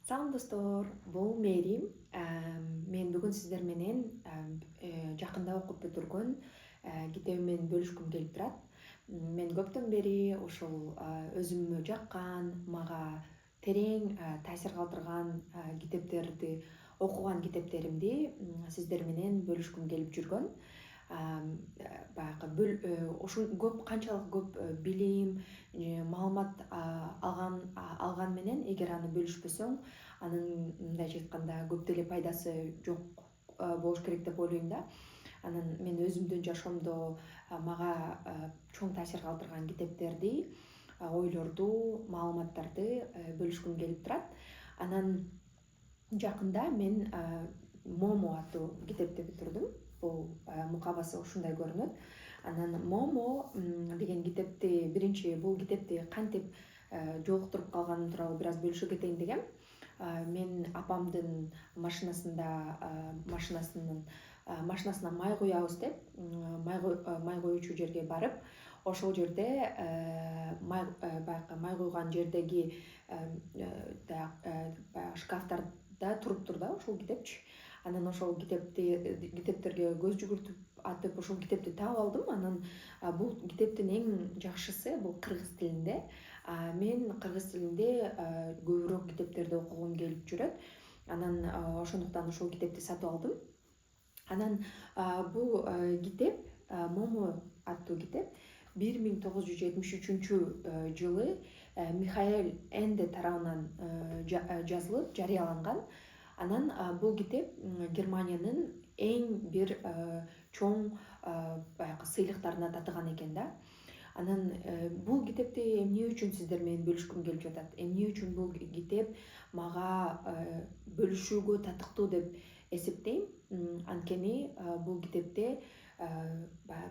Салам достор, бул Мерим. Мен бүгүн сиздер менен жакында окуп бүтүргөн китебим менен бөлүшкүм келип турат. Мен көптөн бери ушул өзүмө жаккан, мага терең таасир калтырган китептерди окуган китептеримди сиздер менен бөлүшкүм келип жүргөн. Баягы ушул канчалык көп билим, маалымат алган менен эгер аны бөлүшпөсөң, анын мындайча айтканда көп деле пайдасы жок болуш керек деп ойлойм да. Анан мен өзүмдүн жашоомдо мага чоң таасир калтырган китептерди, ойлорду, маалыматтарды бөлүшкүм келип турат. Анан жакында мен Момо аттуу китепти бүтүрдүм. Бул мукабасы ушундай көрүнөт. Анан Момо деген китепти бул китепти кантип жолуктуруп калганым тууралуу бир аз бөлүшө кетейин дегем. Мен апамдын машинасына май куябыз деп, май коюучу жерге барып, ошол жерде баягы май куйган жердеги баягы шкафтарда туруптур да ушул китепчи. Анан ошол китептерге көз жүгүртүп атып ошол китепти таап алдым. Анан бул китептин эң жакшысы бул кыргыз тилинде. Мен кыргыз тилинде көбүрөөк китептерди окугум келип жүрөт. Анан ошондуктан ошол китепти сатып алдым. Анан бул китеп, Момо аттуу китеп 1973 жылы Михаэль Энде тарабынан жазылып, жарыяланган. Анан бул китеп Германиянын эң бир чоң баягы сыйлыктарына татыган экен да. Анан бул китепти эмне үчүн сиздер менен бөлүшкүм келип жатат? Эмне үчүн бул китеп мага бөлүшүүгө татыктуу деп эсептейм? Анткени бул китепте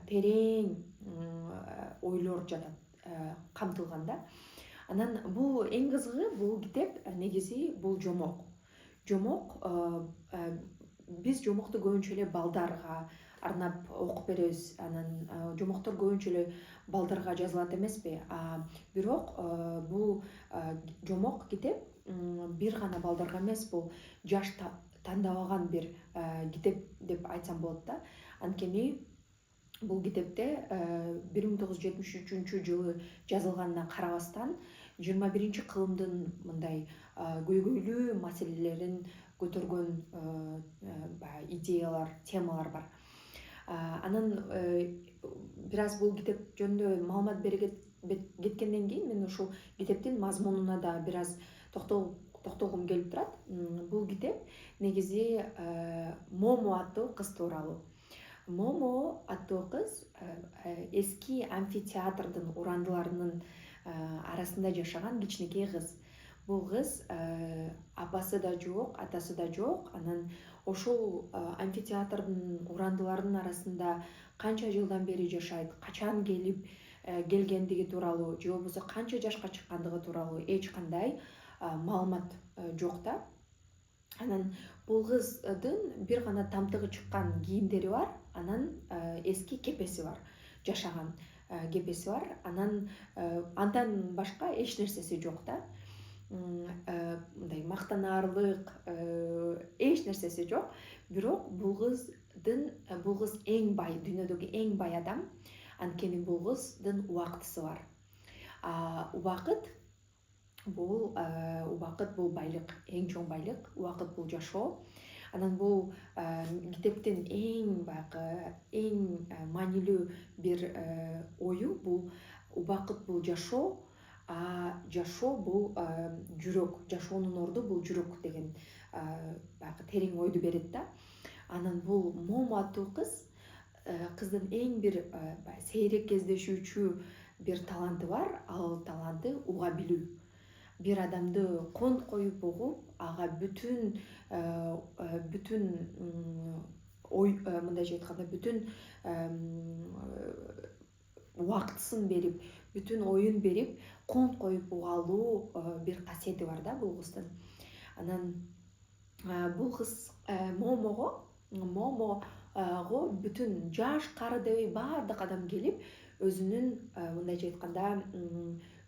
терең ойлор жатат, камтылган да. Анан бул эң кызыгы, бул китеп негизи бул жомок. Биз жомокту көбүнчө эле балдарга арнап окуп беребиз. Анан жомоктор көбүнчө эле балдарга жазылат эмеспи? Бирок бул жомок китеп бир гана балдарга эмес, бул жаш тандабаган бир китеп деп айтсам болот да. Анткени бул китепте 1973 жылы жазылганына карабастан 21-кылымдын мындай көйгөйлүү маселелерин көтөргөн идеялар, темалар бар. Анан бир аз бул китеп жөнүндө маалымат бере кеткенден кийин мен ушул китептин мазмунуна да бир аз токтолгум келип турат. Бул китеп негизи Момо аттуу кыз тууралуу. Момо аттуу кыз эски амфитеатрдын урандыларынын арасында жашаган кичинекей кыз. Бул кыз апасы да жок, атасы да жок. Анан ошол амфитеатрдын урандыларынын арасында канча жылдан бери жашайт, качан келгендиги тууралуу же болбосо канча жашка чыккандыгы тууралуу эч кандай маалымат жок да. Анан бул кыздын бир гана тамтыгы чыккан кийимдери бар. Анан эски кепеси бар, жашаган кепеси бар. Анан андан башка эч нерсеси жок да. Мындай мактанаарлык эч нерсеси жок. Бирок бул кыз эң бай, дүйнөдөгү эң бай адам. Анткени бул кыздын убактысы бар. Убакыт бул байлык, эң чоң байлык. Убакыт бул жашоо. Анан бул китептин эң маанилүү бир ою бул убакыт бул жашоо, жашоо бул жүрөк, жашоонун орду бул жүрөк деген баягы терең ойду берет да. Анан бул Момо аттуу кыздын эң бир сейрек кездешүүчү бир таланты бар. Ал таланты уга билүү. Бир адамды конт коюп угуп, ага бүтүн мындайча айтканда бүтүн убактысын берип, бүтүн оюн берип, конт коюп уга алуу бир касиети бар да бул кыздын. Анан бул кыз Момого бүтүн жаш, кары дебей баардык адам келип, өзүнүн мындайча айтканда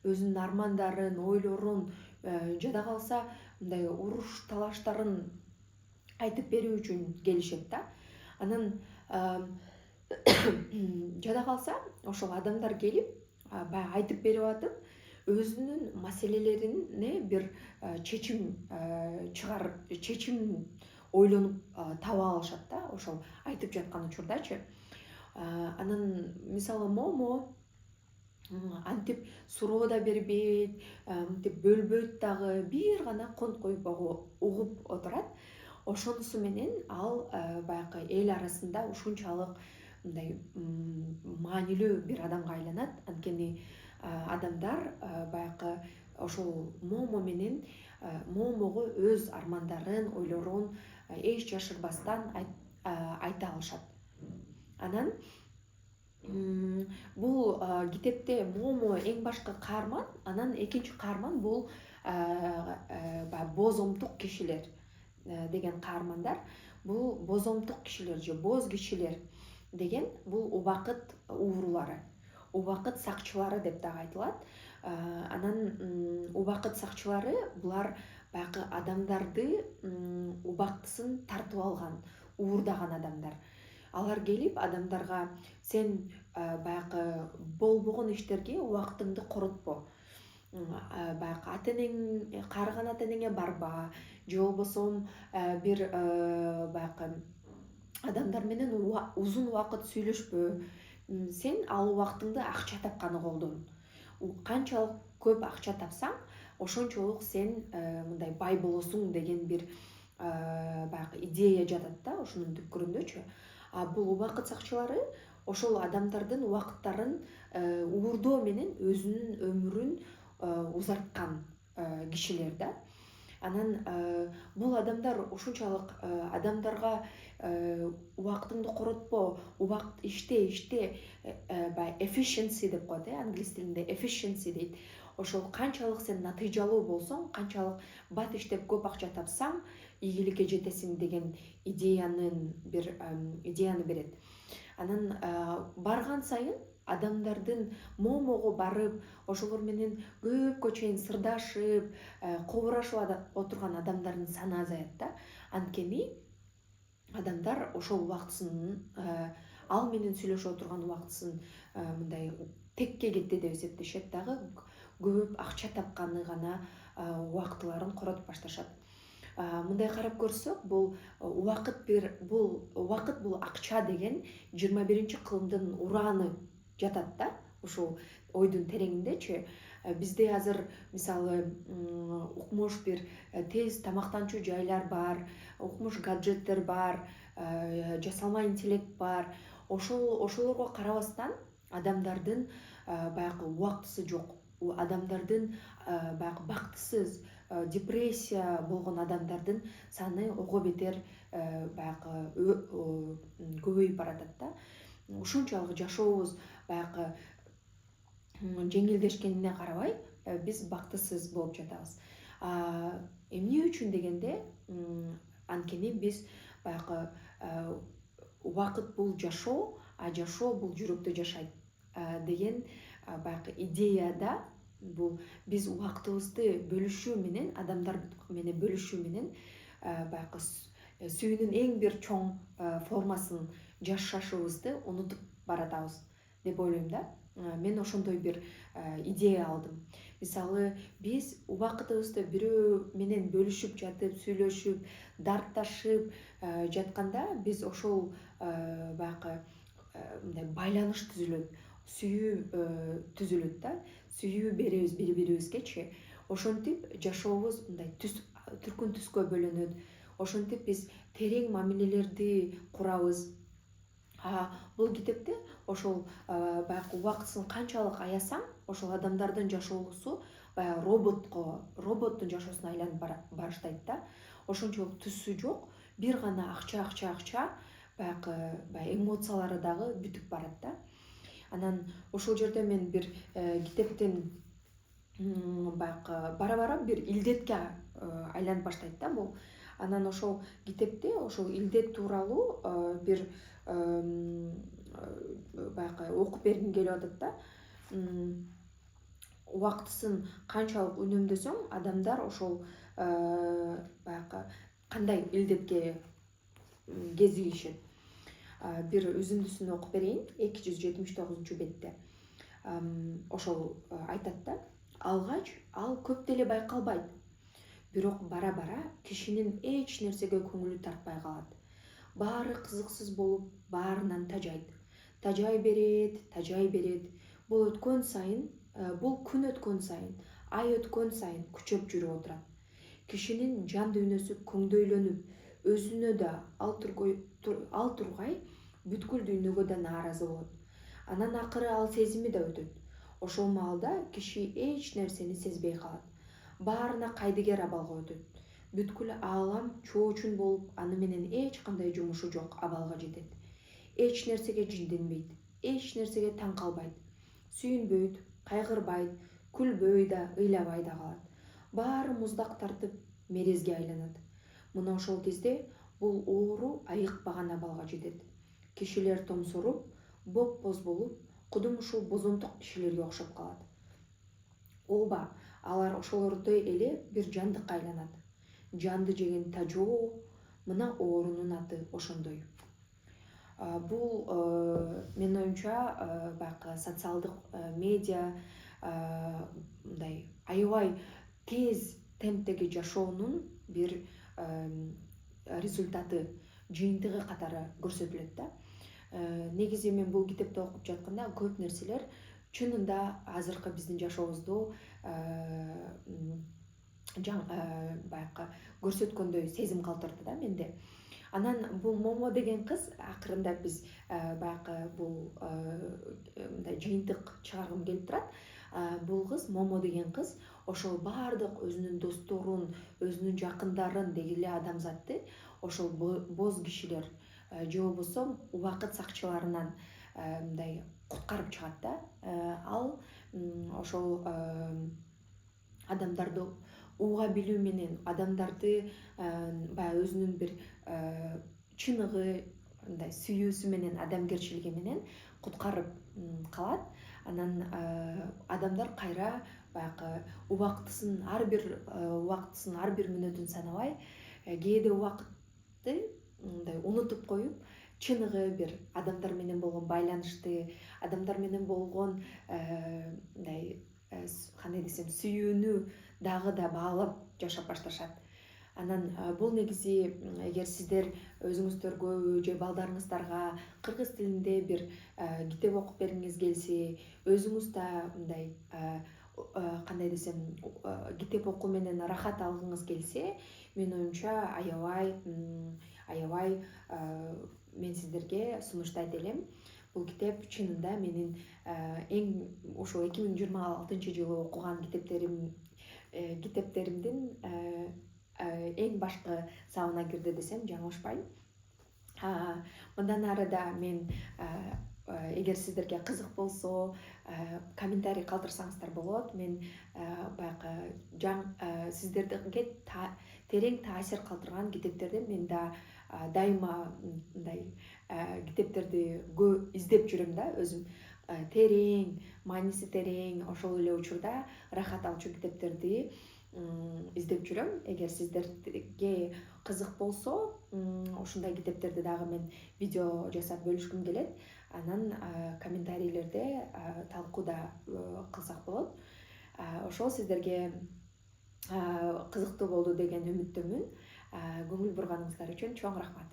өзүнүн армандарын, ойлорун, жада калса мындай уруш талаштарын айтып берүү үчүн келишет да. Анан жада калса ошол адамдар келип баягы айтып берип атып, өзүнүн маселелерине бир чечим чечим ойлонуп таба алышат да, ошол айтып жаткан учурдачы. Анан мисалы момо антип суроо да бербейт, мынтип бөлбөйт дагы, бир гана конткой угуп отурат. Ошонусу менен ал баягы эл арасында ушунчалык мындай маанилүү бир адамга айланат. Анткени адамдар баягы ошол момо менен момого өз армандарын, ойлорун эч жашырбастан айта алышат. Анан бул китепте момо эң башкы каарман, анан экинчи каарман бул бозомтук кишилер деген каармандар. Бул бозомтук кишилер же боз кишилер деген бул убакыт уурулары, убакыт сакчылары деп дагы айтылат. Анан убакыт сакчылары булар баягы адамдарды убактысын тартып алган, уурдаган адамдар. Алар келип адамдарга сен баягы болбогон иштерге убактыңды коротпо. Баягы ата-энең, каарыган ата-энеңе барба, же болбосо бир баягы адамдар менен узун убакыт сүйлөшпө. Сен ал убактыңды акча тапканы колдон. Канчалык көп акча тапсаң, ошончолук сен мындай бай болосуң деген бир баягы идея жатат да ошонун түпкүрүндөчү. Бул убакыт сакчылары ошол адамдардын убакыттарын уурдоо менен өзүнүн өмүрүн узарткан кишилер да. Анан бул адамдар ушунчалык адамдарга убактыңды коротпо, иште, баягы efficiency деп коет, англис тилинде efficiency дейт. Ошол канчалык сен натыйжалуу болсоң, канчалык бат иштеп көп акча тапсаң, ийгиликке жетесиң деген идеяны берет. Анан барган сайын адамдардын момого барып, ошолор менен көпкө чейин сырдашып, кобурашып отурган адамдардын саны азаят да. Анткени адамдар ошол убактысын, ал менен сүйлөшүп отурган убактысын мындай текке кетти деп эсептешет дагы, көп акча тапканы гана убактыларын коротуп башташат. Мындай карап көрсөк, бул убакыт бул акча деген 21 кылымдын урааны жатат да, ушул ойдун тереңиндечи. Бизде азыр мисалы укмуш бир тез тамактанчу жайлар бар, укмуш гаджеттер бар, жасалма интеллект бар. Ошолорго карабастан адамдардын баягы убактысы жок. Адамдардын баягы бактысыз, депрессия болгон адамдардын саны ого бетер баягы көбөйүп баратат да. Ушунчалык жашообуз баягы жеңилдешкенине карабай, биз бактысыз болуп жатабыз. Эмне үчүн дегенде, анткени биз баягы убакыт бул жашоо, жашоо бул жүрөктө жашайт деген баягы идеяда бул биз убактыбызды бөлүшүү менен, адамдар менен бөлүшүү менен баягы сүйүүнүн эң бир чоң формасын жашашыбызды унутуп баратабыз деп ойлойм да. Мен ошондой бир идея алдым. Мисалы, биз убакытыбызды бирөө менен бөлүшүп жатып, сүйлөшүп, дартташып жатканда биз ошол баягы мындай байланыш түзүлөт, сүйүү түзүлөт да. Сүйүү беребиз бири-бирибизгечи. Ошентип жашообуз мындай түркүн түскө бөлөнөт. Ошентип биз терең мамилелерди курабыз. Бул китепте ошол баягы убактысын канчалык аясаң, ошол адамдардын жашоосу баягы роботтун жашоосуна айланып баштайт да. Ошончолук түссү жок, бир гана акча, баягы эмоциялары дагы бүтүп барат да. Анан ошол жерде мен бир китептин баягы бара-бара бир илдетке айланып баштайт да бул. Анан ошол китепте ошол илдет тууралуу бир баягы окуп бергим келип атат да. убактысын канчалык үнөмдөсөң, адамдар ошол баягы кандай илдетке кезигишет. Бир үзүндүсүн окуп берейин. 279 бетте ошол айтат да: алгач ал көп деле байкалбайт, бирок бара-бара кишинин эч нерсеге көңүлү тартпай калат. Баары кызыксыз болуп, баарынан тажайт. Тажай берет. Бул өткөн сайын, бул күн өткөн сайын, ай өткөн сайын күчөп жүрүп отурат. Кишинин жан дүйнөсү көңдөйлөнүп, өзүнө да ал тургай бүткүл дүйнөгө да нааразы болот. Анан акыры ал сезими да өтөт. Ошол маалда киши эч нерсени сезбей калат. Баарына кайдыгер абалга өтөт. Бүткүл аалам чоочун болуп, аны менен эч кандай жумушу жок абалга жетет. Эч нерсеге жинденбейт, эч нерсеге таң калбайт, сүйүнбөйт, кайгырбайт, күлбөй да, ыйлабай да калат. Баары муздак тартып, мерезге айланат. Мына ошол кезде бул оору айыкпаган абалга жетет. Кишилер томсоруп, боп-боз болуп, кудум ушул бозомток кишилерге окшоп калат. Ооба, алар ошолордой эле бир жандыкка айланат. Жанды жеген тажоо, мына оорунун аты ошондой. Бул менин оюмча баягы социалдык медиа мындай аябай тез темптеги жашоонун бир результаты, жыйынтыгы катары көрсөтүлөт да. Негизи мен бул китепти окуп жатканда көп нерселер чынында азыркы биздин жашообузду баягы көрсөткөндөй сезим калтырды да менде. Анан бул Момо деген кыз, акырында биз баягы бул мындай жыйынтык чыгаргым келип турат. Бул кыз, Момо деген кыз, ошол баардык өзүнүн досторун, өзүнүн жакындарын, деги эле адамзатты ошол боз кишилер же болбосо убакыт сакчыларынан мындай куткарып чыгат да. Ал ошол адамдарды уга билүү менен, адамдарды баягы өзүнүн бир чыныгы, мындай сүйүүсү менен, адамгерчилиги менен куткарып калат. Анан адамдар кайра баягы убактысын ар бир мүнөтүн санабай, кээде убакытты мындай унутуп коюп, чыныгы бир адамдар менен болгон байланышты, адамдар менен болгон мындай кандай десем, сүйүүнү дагы да баалап жашап башташат. Анан бул негизи, эгер сиздер өзүңүздөргө же балдарыңыздарга кыргыз тилинде бир китеп окуп бергиңиз келсе, өзүңүз да мындай кандай десем, китеп окуу менен рахат алгыңыз келсе, менин оюмча аябай мен сиздерге сунуштайт элем. Бул китеп чынында менин эң ушул 2026-жылы окуган китептеримдин эң башкы сабына кирди десем жаңылышпайм. Мындан ары да мен, эгер сиздерге кызык болсо, комментарий калтырсаңыздар болот. Мен баягы сиздерге терең таасир калтырган китептерди мен дайыма мындай китептерди издеп жүрөм да өзүм. Терең, мааниси терең, ошол эле учурда рахат алчу китептерди издеп жүрөм. Эгер сиздерге кызык болсо, ушундай китептерди дагы мен видео жасап бөлүшкүм келет. Анан комментарийлерде талкууда кылсак болот. Ошол сиздерге кызыктуу болду деген үмүттөмүн. Көңүл бурганыңыздар үчүн чоң рахмат.